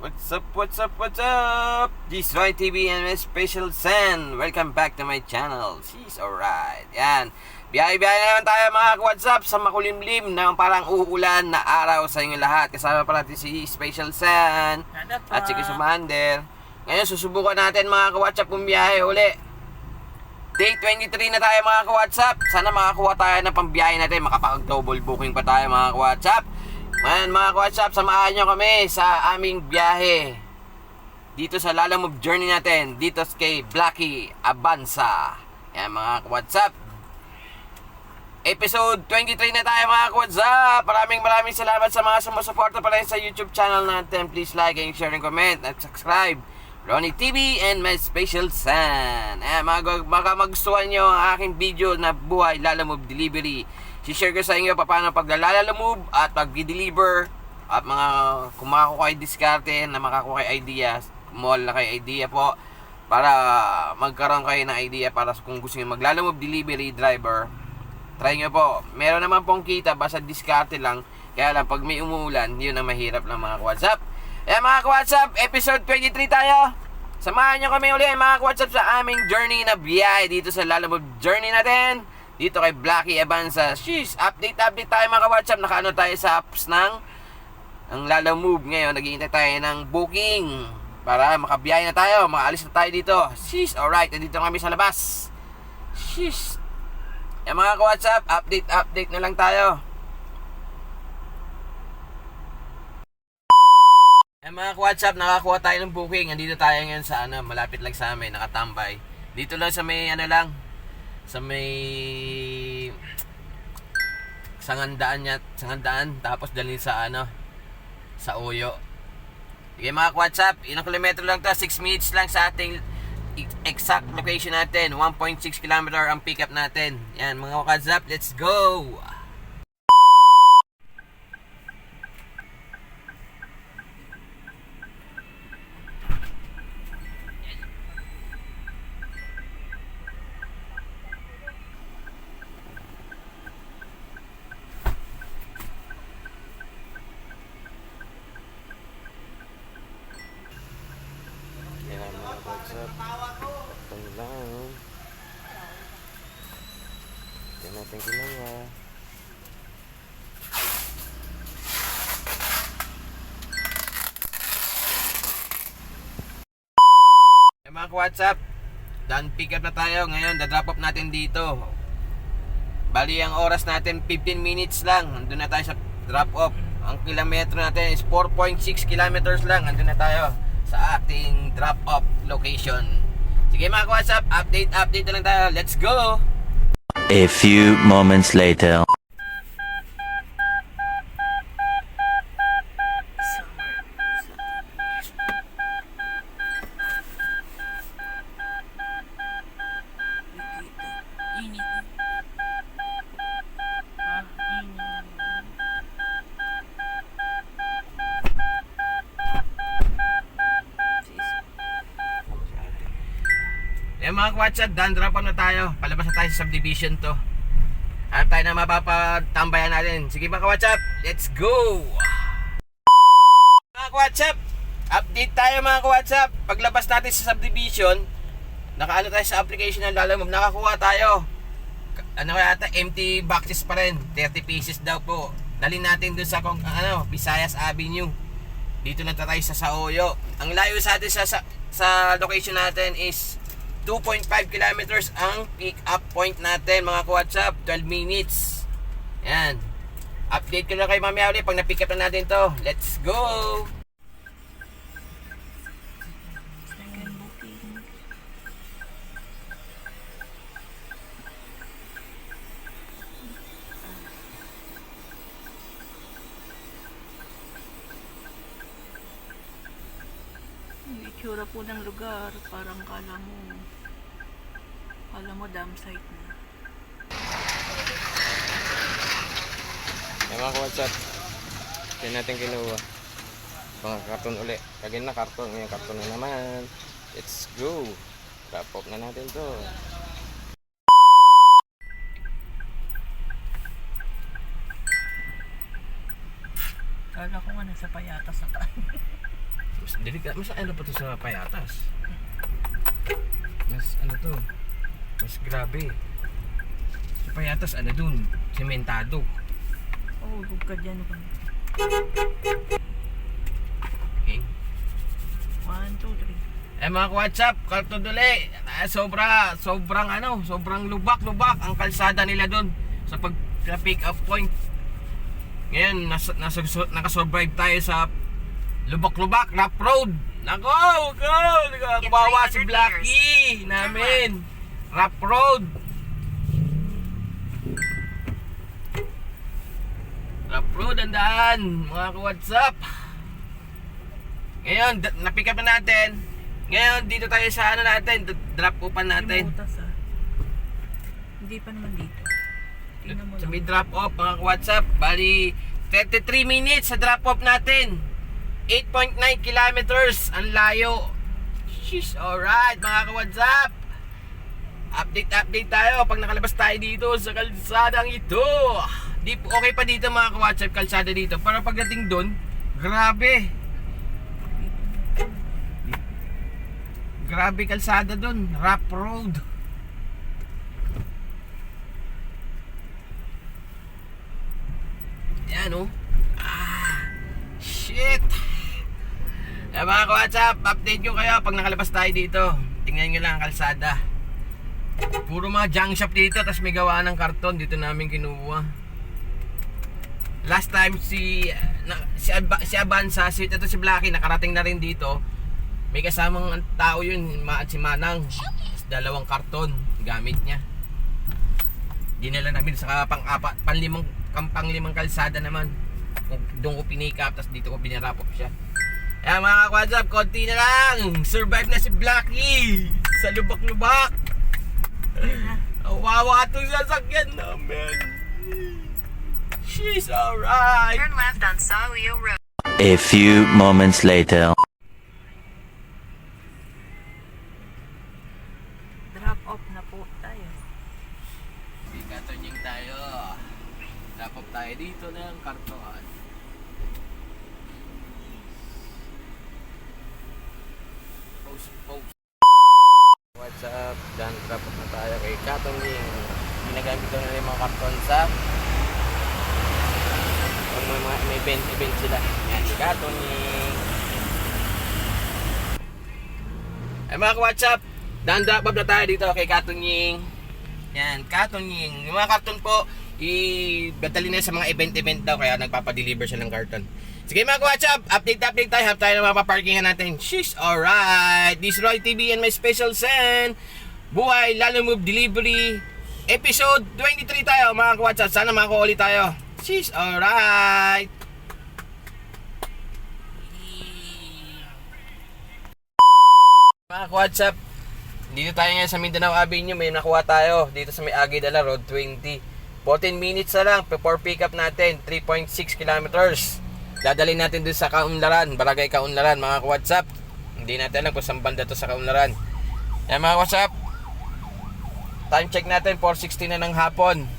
What's up, what's up, what's up? This is YTV and my special Sen. Welcome back to my channel. She's alright. Yan. Biyahe-biyahe naman tayo mga WhatsApp sa makulimlim na parang uulan na araw sa inyo lahat. Kasama pa natin si Special Sen at si Kusumander. Ngayon susubukan natin mga WhatsApp kung biyahe uli. Day 23 na tayo mga WhatsApp. Sana makakuha tayo ng pambiyahe natin. Makapag-double booking pa tayo mga WhatsApp. Man, mga WhatsApp, samahan nyo kami sa aming biyahe dito sa Lalamove journey natin, dito kay Blackie Abanza. Yan mga WhatsApp, episode 23 na tayo mga WhatsApp. Maraming salamat sa mga sumusuporta pa rin sa YouTube channel natin. Please like and share and comment at subscribe. Ronnie TV and my special son. Mga magustuhan nyo ang aking video na buhay Lalamove delivery. Si-share ko sa inyo paano paglalamove at pag-deliver at mga kung makakuha kayo diskarte na makakuha kayo idea, mall na kayo idea po para magkaroon kayo ng idea para kung gusto nyo maglalamove delivery driver. Try nyo po. Meron naman pong kita, basta diskarte lang. Kaya lang pag may umuulan, yun ang mahirap ng mga WhatsApp. Mga WhatsApp, episode 23 tayo. Samahan nyo kami ulit mga WhatsApp sa aming journey na biyahe dito sa Lalamove journey natin. Dito kay Blackie Abanza. Sheesh, update tayo mga WhatsApp. Nakaano tayo sa apps ng Lalamove. Ngayon, naghihintay tayo ng booking para makabiyahe na tayo. Makaalis na tayo dito. Sheesh, alright. Nandito kami sa labas. Sheesh. Mga WhatsApp, update na lang tayo. Mga WhatsApp, nakakuha tayo ng booking. Nandito tayo ngayon sa malapit lang sa amin, nakatambay. Dito lang sa may sa may sangandaan tapos dalhin sa sa Uyo. Okay mga WhatsApp, ilang kilometro lang to, 6 minutes lang sa ating exact location natin. 1.6 km ang pick up natin. Yan mga WhatsApp, let's go. Ito lang. Ito natin ginawa. Mga WhatsApp, done pick up na tayo. Ngayon, da-drop off natin dito. Bali, ang oras natin 15 minutes lang. Andun na tayo sa drop off. Ang kilometro natin is 4.6 kilometers lang. Andun na tayo sa ating drop off location. Sige mga WhatsApp, update na lang tayo. Let's go! A few moments later. Mga WhatsApp, done drop off na tayo. Palabas na tayo sa subdivision to. Hanap tayo na mapapatambayan natin. Sige mga WhatsApp, let's go! Mga WhatsApp, update tayo mga WhatsApp. Paglabas natin sa subdivision, nakaano tayo sa application ng Lalamove, nakakuha tayo. Yata, empty boxes pa rin. 30 pieces daw po. Dalhin natin dun sa Visayas Avenue. Dito na tayo sa Sauyo. Ang layo sa atin sa location natin is 2.5 kilometers ang pick up point natin mga WhatsApp. 12 minutes. Yan. Update ko na kay mamaya ulit pag na-pick up na natin to. Let's go! Yung itsura po ng lugar, parang kala mo dam site na. Yan mga WhatsApp, yan natin kinuha. Mga karton uli. Kagin na karton, ngayon karton na naman. Let's go! Drop off na natin to. Kala ko nga nasa payata sa kaan. Mas ano pa to sa Payatas? Mas ano to? Mas grabe. Sa Payatas ano dun? Sementado. Oh, huwag ka dyan. Okay. 1, 2, 3. Mga WhatsApp, Kartodole, sobrang lubak ang kalsada nila doon sa pag-pick up point. Ngayon, nakasurvive tayo sa lubak-lubak, rough road. Nako, kawawa si Blackie namin. Rough road. Rough road, ang daan, mga WhatsApp. Ngayon, na-pick up na natin. Ngayon, dito tayo sa ano natin, drop upan natin. Butas, hindi pa naman dito. Tingnan mo Sa lang. may drop off, mga WhatsApp, bali 33 minutes sa drop off natin. 8.9 kilometers ang layo. Sheesh, alright mga ka-WhatsApp. Update tayo pag nakalabas tayo dito sa kalsadang ito. Okay pa dito mga ka-WhatsApp, kalsada dito. Pero pagdating doon, grabe. Grabe kalsada doon, rough road. Yan oh. Shit. Mga ka-WhatsApp, update ko kayo pag nakalabas tayo dito. Tingnan nyo lang ang kalsada. Puro mga junk shop dito, tapos may gawa ng karton. Dito namin kinuha. Last time si Abansa, si Blackie, nakarating na rin dito. May kasamang tao yun, si Manang. Tapos 2 karton gamit niya. Dinala namin sa pang-limang kalsada naman. Doon ko pinick up, tapos dito ko pinarap up siya. Kaya mga WhatsApp, konti na lang. Survive na si Blackie sa lubak-lubak. Wawa itong sasakyan namin. She's alright. Turn left on Sauyo Road. A few moments later. Drop off na po tayo. Katonying tayo. Drop tayo dito ng karton. Post. What's up? Dan drop na tayo kay Katonying. Ginagamit ko na yung mga karton sa may event sila. Yan, si Katonying. Mga WhatsApp, dan drop na tayo dito kay Katonying. Yan, Katonying. Yung mga karton po, i-batali na sa mga event daw, kaya nagpapadeliver siya ng karton. Sige mga WhatsApp, update tayo. Have tayo ng mga paparkingan natin. Sheesh, alright. This is Roy TV and my special send. Buhay, Lalo Move Delivery. Episode 23 tayo mga WhatsApp. Sana makakuha ulit tayo. Sheesh, alright. Mga WhatsApp, dito tayo ngayon sa Mindanao Avenue. May nakuha tayo dito sa may Aguila Road 20. 14 minutes na lang before pick up natin. 3.6 kilometers. Dadalhin natin dun sa Kaunlaran, Barangay Kaunlaran mga WhatsApp. Hindi natin alam kung saan banda to sa Kaunlaran. Yan mga WhatsApp, time check natin 4:16 na ng hapon.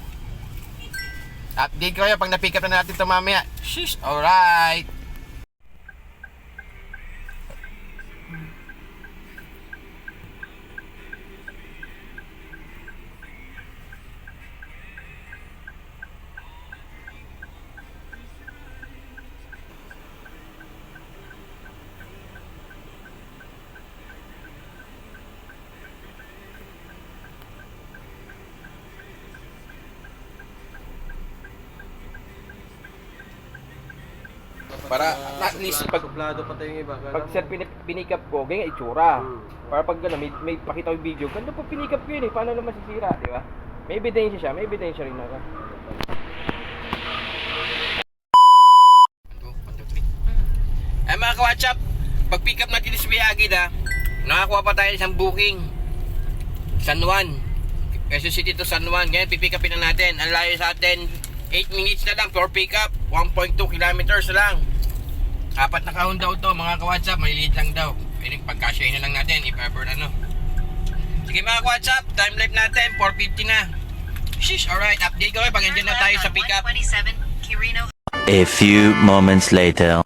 Update ko kayo pag na-pick up na natin ito mamaya. Sheesh, alright. Para at least pag Suplado pa tayo yung iba. pag sir pinikap ko, ganyan itsura. Para pag gano'n, may pakita ko video, ganda pa pinikap ko yun eh, paano naman masisira, di ba? May ebidensya rin ako. Mga ka-WhatsApp, pag pick up natin sa Miyagi na, nakakuha pa tayo isang booking. San Juan. Quezon City to San Juan. Ngayon pipick upin na natin. Ang layo sa atin, 8 minutes na lang for pick up. 1.2 kilometers lang. 4 na kahon daw to mga ka-WhatsApp, maliliit lang daw. Pwede pagkasyahin na lang natin if ever ano. Sige mga ka-WhatsApp, time life natin 4:50 na. Sheesh, alright, update ko kayo pag nandiyan na tayo sa pick up. 127 Quirino. A few moments later.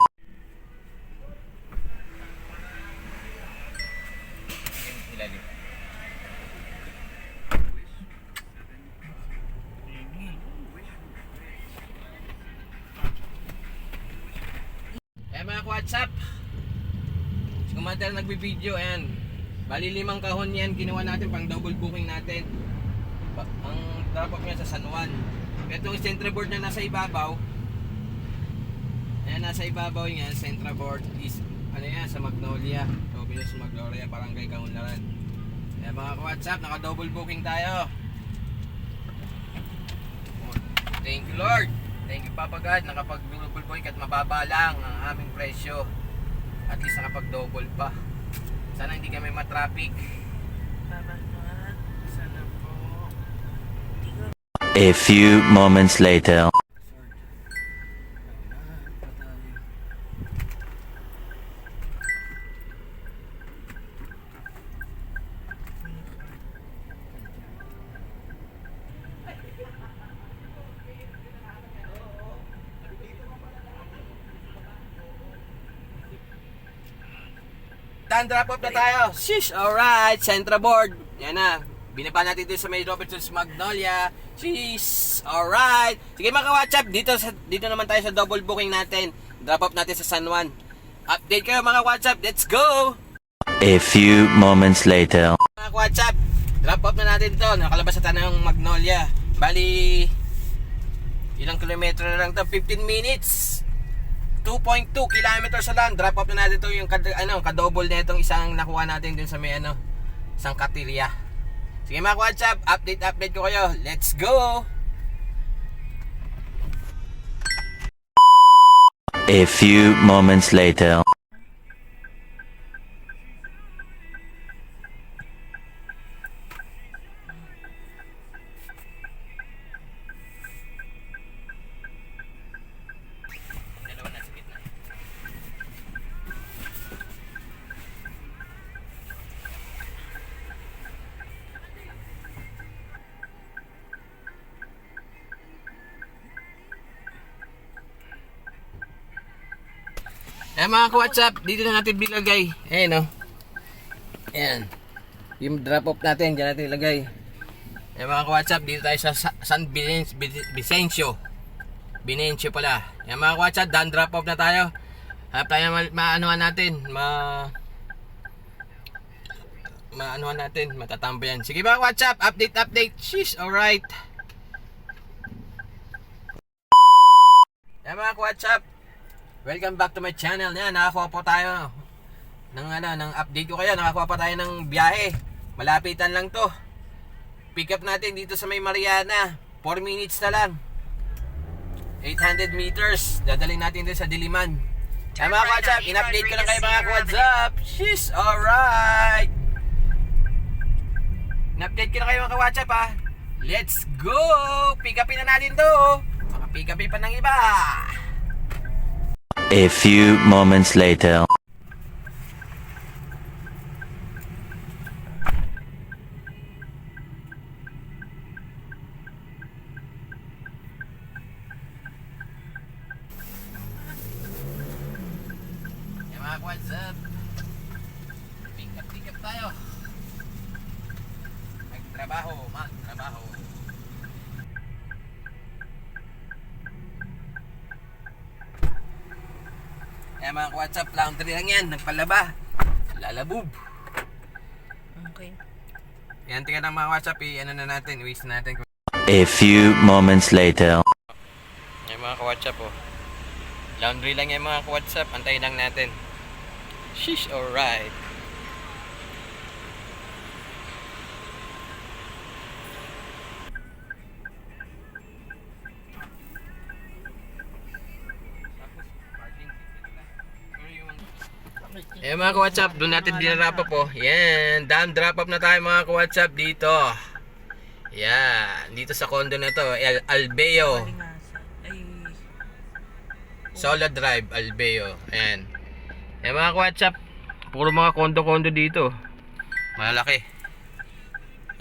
Kaya mga WhatsApp, si Commander nagbibideo, ayan. Bali 5 kahon yan, ginawa natin pang double booking natin. Ang drop off niya sa San Juan. Itong centerboard na nasa ibabaw, ayan, nasa ibabaw niya, centerboard is, ano yan, sa Magnolia. Sa Magnolia, Barangay Kaunlaran. Kaya mga WhatsApp, naka double booking tayo. Thank you Lord. Thank you Papa God, nakapag-double booking at mababa lang ang aming presyo. At least nakapag-double pa. Sana hindi kami matraffic. Salamat. Sana po. A few moments later. Dan, drop off na tayo. Shish, alright. Centra board. Yan na. Binaba natin dito sa may Robertson's Magnolia. Shish, alright. Sige mga WhatsApp, dito naman tayo sa double booking natin. Drop off natin sa San Juan. Update kayo mga WhatsApp. Let's go! A few moments later. Mga WhatsApp, drop off na natin to. Nakalabas na tayo ng Magnolia. Bali, ilang kilometro na lang to? 15 minutes. 2.2 kilometers na lang. Drop off na natin to yung kadouble na itong isang nakuha natin dun sa may isang katilya. Sige mga WhatsApp, update ko kayo. Let's go! A few moments later. Mga WhatsApp, dito na natin bilagay. Ayan o. Ayan. Yung drop off natin, dyan natin ilagay. Mga WhatsApp, dito tayo sa San Vicencio. Binencio pala. Mga WhatsApp, done drop off na tayo. Tayo maanuhan natin. Maanuhan natin. Matatambayan. Sige mga WhatsApp, update. Sheesh, alright. Mga WhatsApp, welcome back to my channel. Yan, nakakuha po tayo ng update ko kayo. Nakakuha pa tayo ng biyahe. Malapitan lang to. Pick up natin dito sa may Mariana. 4 minutes na lang. 800 meters. Dadalhin natin dito sa Diliman. Mga WhatsApp, in-update ko lang kayo mga WhatsApp. Sheesh, alright. In-update ko lang kayo mga WhatsApp ha. Let's go. Pick upin na natin to. Mga pick upin pa ng iba. A few moments later. Mga WhatsApp, pick up tayo. Magtrabaho. Mga WhatsApp, laundry lang yan, nagpalaba. Lalabog. Okay. Yan, tingnan ng mga WhatsApp, ano na natin, iwis na natin. A few moments later. Yan mga WhatsApp oh. Laundry lang yan mga WhatsApp, antayin lang natin. Sheesh, alright. Mga ka-WhatsApp, doon natin dinarap up po. Yan, dam drop up na tayo mga ka-WhatsApp dito. Yan, dito sa condo na to, Albeo. Solid Drive, Albeo. Ayan. Mga ka-WhatsApp, puro mga condo dito. Malalaki.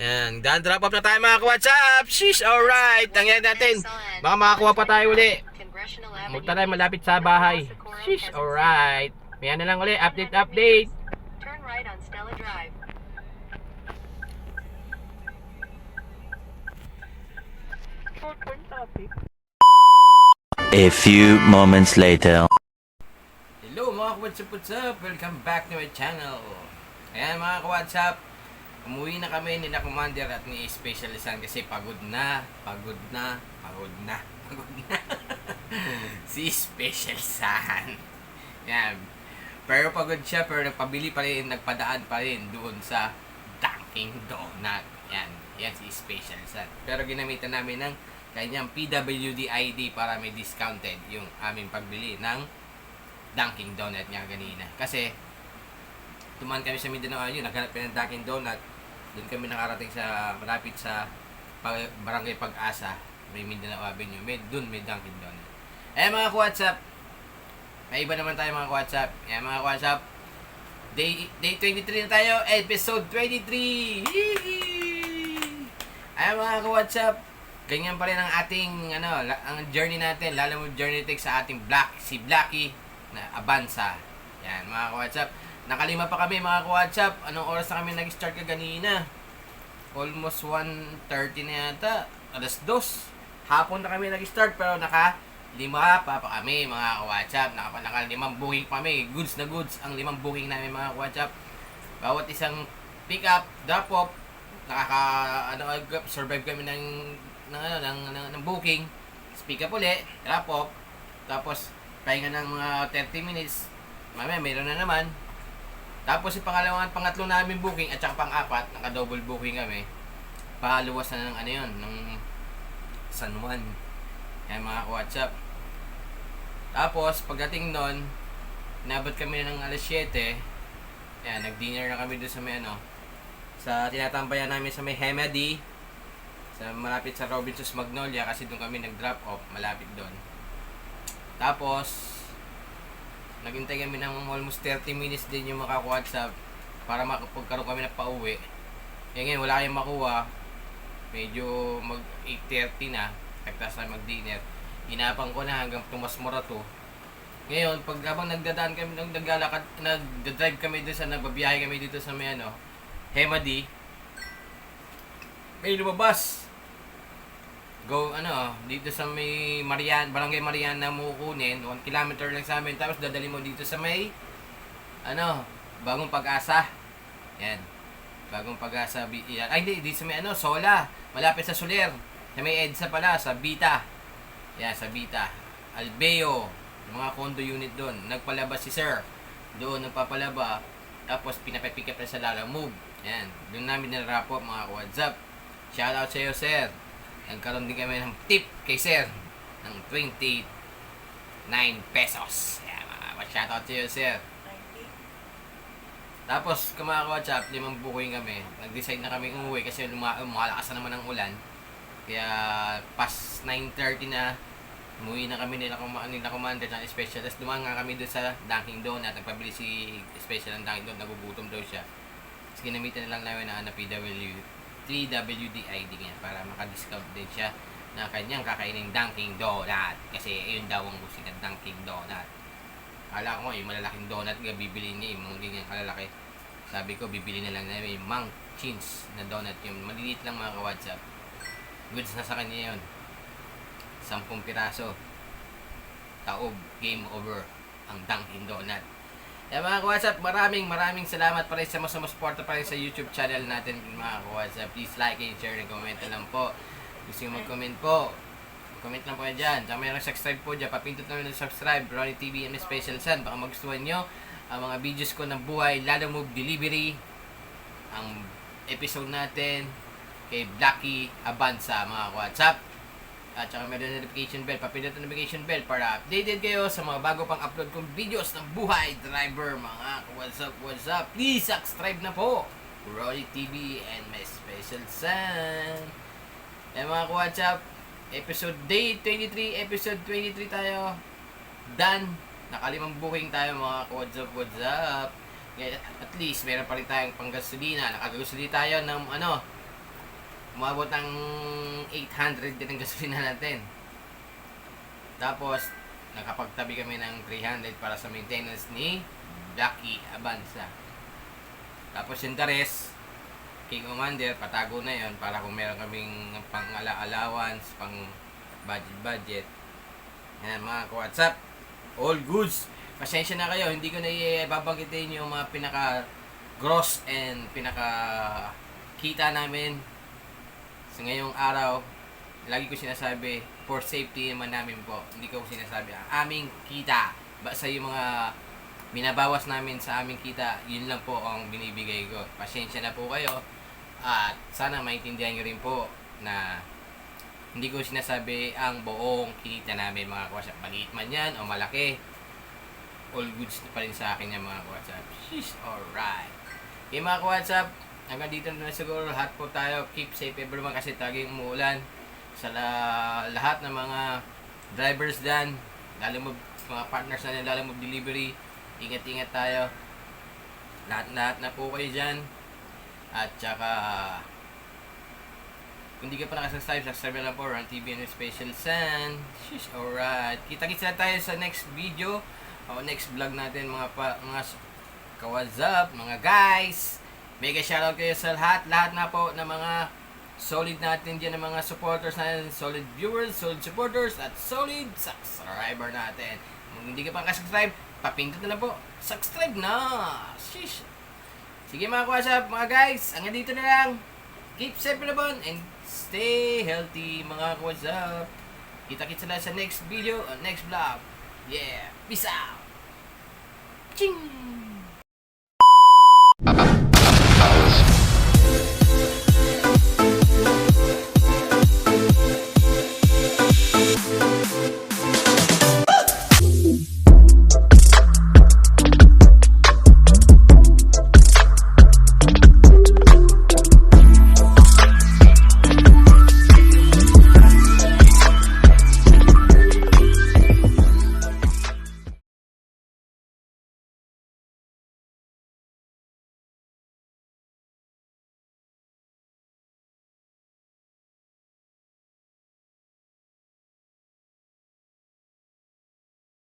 Yan, dam drop up na tayo mga ka-WhatsApp. Sheesh, alright. Tangyan natin. Baka makakuha pa tayo uli. Magta tayo malapit sa bahay. Sheesh, alright. May na lang ulit, update. Turn right on Stella Drive. A few moments later. Hello mga ka-WhatsApp, welcome back to my channel. Ayan mga ka-WhatsApp, umuwi na kami nila Commander at ni Special San kasi pagod na. Si Special San. Yan. Pero pagod siya, pero nagpabili pa rin, nagpadaan pa rin doon sa Dunkin' Donut. Yan si Special San. Pero ginamitan namin ng kanyang PWD ID para may discounted yung aming pagbili ng Dunkin' Donut niya kanina. Kasi tuman kami sa Mindanao, yun, naghanap kami ng Dunkin' Donut. Doon kami nakarating sa malapit sa Barangay Pag-asa, may Mindanao Avenue. Doon may Dunkin' Donut. Mga ka-WhatsApp, may iba naman tayo mga ka-WhatsApp. Mga ka-WhatsApp, day 23 na tayo, episode 23. Mga ka-WhatsApp, ganyan pa rin ang ating ang journey natin, lalo mo journey take sa ating si Blacky na Avanza. Yan mga ka-WhatsApp, nakalima pa kami mga ka-WhatsApp. Anong oras na kami nag-start kanina? Almost 1:30 na yata, 2:00. Hapon na kami nag-start pero naka-5 pa kami mga ka-WhatsApp. Naka-5 booking pa kami, goods na goods ang 5 booking namin mga ka-WhatsApp. Bawat isang pick up, drop off, survive kami ng booking, pick up uli, drop off, tapos pahinga ng mga 30 minutes, mamaya mayroon na naman. Tapos yung pangatlo namin booking at saka pang-apat, naka-double booking kami. Paluwas na ng San Juan. Yan mga ka-WhatsApp. Tapos pagdating nun, inabot kami ng alas 7. Yan, nag-dinner na kami doon sa may sa tinatambayan namin sa may Hemedy, sa malapit sa Robinson's Magnolia, kasi doon kami nag-drop off, malapit doon. Tapos naghintay kami ng almost 30 minutes din yung mga ka-WhatsApp para makapagkaroon kami na pauwi. Ngayon wala kayong makuha, medyo mag 8:30 na, nagtas na mag-dinner. Inapang ko na hanggang tumas mura to. Ngayon pag habang nagdadaan kami, nagdadrive kami doon sa nagbabiyahe kami dito sa may Hemedy, may lumabas. Dito sa may Barangay Marian na mukunin, 1 kilometer lang sa amin, tapos dadali mo dito sa may Bagong Pag-asa. Yan. Bagong Pag-asa. Ay, hindi sa may Sola. Malapit sa Soler. Sa may EDSA pala, sa Bita. Yan, sa Bita. Albeo. Yung mga condo unit doon. Nagpalaba si Sir. Doon nagpapalaba. Tapos pinapipick up na sa Lala Move. Yan. Doon namin narapo mga WhatsApp. Shoutout sa iyo, Sir. Nagkaroon din kami ng tip kay Sir ng 29 pesos. Yan, shoutout sa iyo, Sir. Tapos, mga ka-WhatsApp, 5 booking kami. Nag-decide na kami umuwi kasi lumalakas na naman ang ulan. Kaya, pas 9:30 na, umuwi na kami nila Commander at Special. Tapos dumaan nga kami doon sa Dunkin' Donut. Nagpabili si Special ng Dunkin' Donut. Nagugutom daw siya. Tapos ginamitan na lang namin na PWD ID niya para maka-discount din siya na kanyang kakainin Dunkin' Donut. Kasi yun daw ang gusto ng Dunkin' Donut. Akala ko yung malalaking donut bibili niya, yung mga ganyan kalalaki. Sabi ko, bibili na lang namin yung Mang Chins na donut. Yung maliliit lang mga ka-WhatsApp. Goods na sa kanya yun. 10 piraso. Taob, game over ang Dunkin' Donut. Mga ka-WhatsApp, maraming salamat pa rin sa sumusuporta pa rin sa YouTube channel natin mga ka-WhatsApp. Please like and share and comment na lang po. Gusto nyo mag-comment po, comment lang po kayo dyan. Tsaka mayroong subscribe po dyan. Papindot namin ng subscribe. Ronnie TV and Special San. Baka magustuhan nyo ang mga videos ko ng buhay, Lala Move Delivery. Ang episode natin kay Blacky Avanza mga ka-WhatsApp. At saka meron notification bell. Papindot ang notification bell para updated kayo sa mga bago pang upload kong videos ng buhay driver mga ka-WhatsApp. Please subscribe na po. Ronnie TV and my Special San. Mga ka-WhatsApp, day 23 tayo. Done. Naka-5 booking tayo mga ka-WhatsApp. At least meron pa rin tayong panggasolina. Nakagasolina tayo ng umabot ng 800 din ang gasolina natin. Tapos nakapagtabi kami ng 300 para sa maintenance ni Blacky Avanza. Tapos yung the rest, King Commander, patago na yon para kung meron kaming pang-allowance, pang budget. Yan mga ka-WhatsApp, all goods. pasensya na kayo, hindi ko na ibabanggitin yung mga pinaka-gross and pinaka-kita namin sa ngayong araw. Lagi ko sinasabi, for safety naman namin po. Hindi ko sinasabi ang aming kita. Basta yung mga binabawas namin sa aming kita, yun lang po ang binibigay ko. Pasensya na po kayo. At sana maintindihan nyo rin po na hindi ko sinasabi ang buong kita namin mga kawatsap. Maliit man yan o malaki, all goods pa rin sa akin yan mga kawatsap. Sheesh, alright. Okay mga kawatsap, hanggang dito na siguro lahat po tayo. Keep safe everyone kasi taging umuulan. Sa lahat ng mga drivers dyan, lalo mo mga partners na lalo mo delivery, ingat-ingat tayo. Lahat na po kayo dyan. At saka kung di ka pa nakasubscribe, subscribe na lang po Ron TV and Special San. Sheesh, alright. Kita-kits na tayo sa next video o next vlog natin mga ka-whatsapp, mga guys. Mega shoutout kayo sa lahat na po ng mga solid natin dyan, ng mga supporters natin, solid viewers, solid supporters, at solid subscriber natin. Kung hindi ka pa nakasubscribe, papindot na lang po. Subscribe na! Sheesh! Sige mga kawatsap, mga guys, hanggang dito na lang. Keep safe everyone and stay healthy mga kawatsap. Kita-kits na sa next video, next vlog. Yeah! Peace out! Ching!